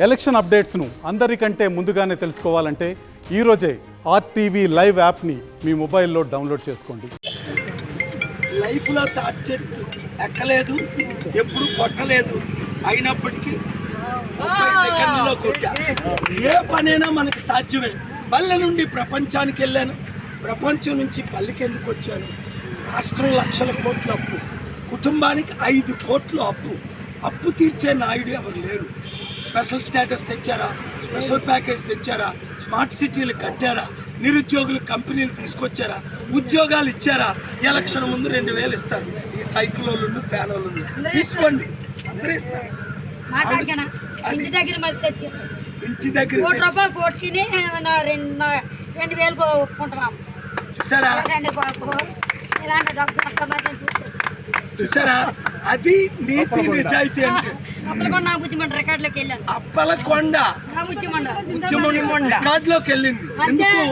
Election అప్డేట్స్ను అందరికంటే ముందుగానే తెలుసుకోవాలంటే ఈరోజే RTV లైవ్ యాప్ని మీ మొబైల్లో డౌన్లోడ్ చేసుకోండి. లైఫ్లో తాటి చెట్టు ఎక్కలేదు, ఎప్పుడు కొట్టలేదు, అయినప్పటికీ 30 సెకండ్లలో కొట్టా. ఏ పనైనా మనకు సాధ్యమే. పల్లె నుండి ప్రపంచానికి వెళ్ళాను, ప్రపంచం నుంచి పల్లెకి ఎందుకు వచ్చాను. రాష్ట్రం లక్షల కోట్ల అప్పు, కుటుంబానికి 5 కోట్లు అప్పు తీర్చే నాయుడు ఎవరు లేరు. స్పెషల్ స్టేటస్ తెచ్చారా, స్పెషల్ ప్యాకేజ్ తెచ్చారా, స్మార్ట్ సిటీలు కట్టారా, నిరుద్యోగులు కంపెనీలు తీసుకొచ్చారా, ఉద్యోగాలు ఇచ్చారా. ఎలక్షన్ ముందు 2000 ఇస్తారు. ఈ సైకిల్ వాళ్ళు ఫ్యాన్ వాళ్ళు తీసుకోండి, అందరూ ఇస్తారు. ఇంటి దగ్గర చూసారా, చూసారా, అది నీతి నిజాయితీ అంటే. అప్పలకొండ రికార్డులోకి వెళ్ళింది. ఎందుకు?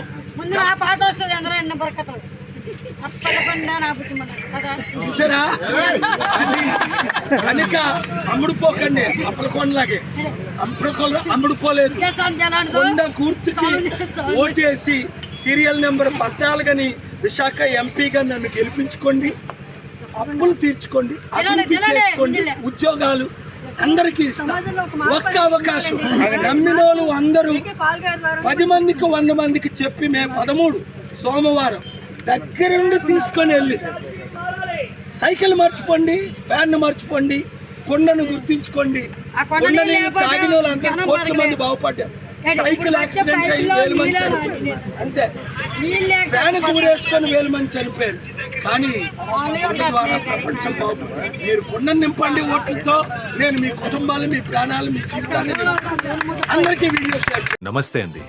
చూసారా, అది కనుక అమ్ముడుపోకండి. అప్పలకొండలాగే అమ్ముడుపోలేదు. కొండ గుర్తుకి ఓటేసి సీరియల్ నెంబర్ 14 విశాఖ ఎంపీగా నన్ను గెలిపించుకోండి. అప్పులు తీర్చుకోండి, అభివృద్ధి చేసుకోండి, ఉద్యోగాలు అందరికీ ఇస్తా. ఒక్క అవకాశం నమ్మినోళ్ళు అందరూ 10 మందికి 100 మందికి చెప్పి మే 13 సోమవారం దగ్గరుండి తీసుకొని వెళ్ళి సైకిల్ మర్చిపోండి, ఫ్యాన్ మర్చిపోండి, కొండను గుర్తించుకోండి. కొండ నీళ్ళు తాగిన వాళ్ళందరూ కోట్ల మంది బాగుపడ్డారు. సైకిల్ యాక్సిడెంట్ అయ్యి 1000 మంది చనిపోయారు, అంతే. ఫ్యాన్ కూరేసుకొని 1000 మంది చనిపోయారు. కానీ కొండ ద్వారా ప్రపంచం బాగుపడింది. మీరు కొండను నింపండి ఓట్లతో. నేను మీ కుటుంబాలు, మీ ప్రాణాలు, మీ జీవితాన్ని అందరికీ వీడియో షేర్. నమస్తే అండి.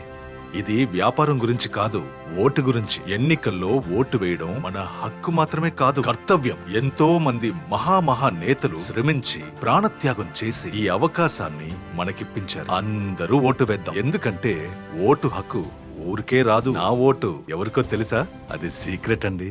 ఇది వ్యాపారం గురించి కాదు, ఓటు గురించి. ఎన్నికల్లో ఓటు వేయడం మన హక్కు మాత్రమే కాదు, కర్తవ్యం. ఎంతో మంది మహా నేతలు శ్రమించి ప్రాణత్యాగం చేసి ఈ అవకాశాన్ని మనకిప్పించారు. అందరూ ఓటు వేద్దాం. ఎందుకంటే ఓటు హక్కు ఊరికే రాదు. నా ఓటు ఎవరికో తెలుసా? అది సీక్రెట్ అండి.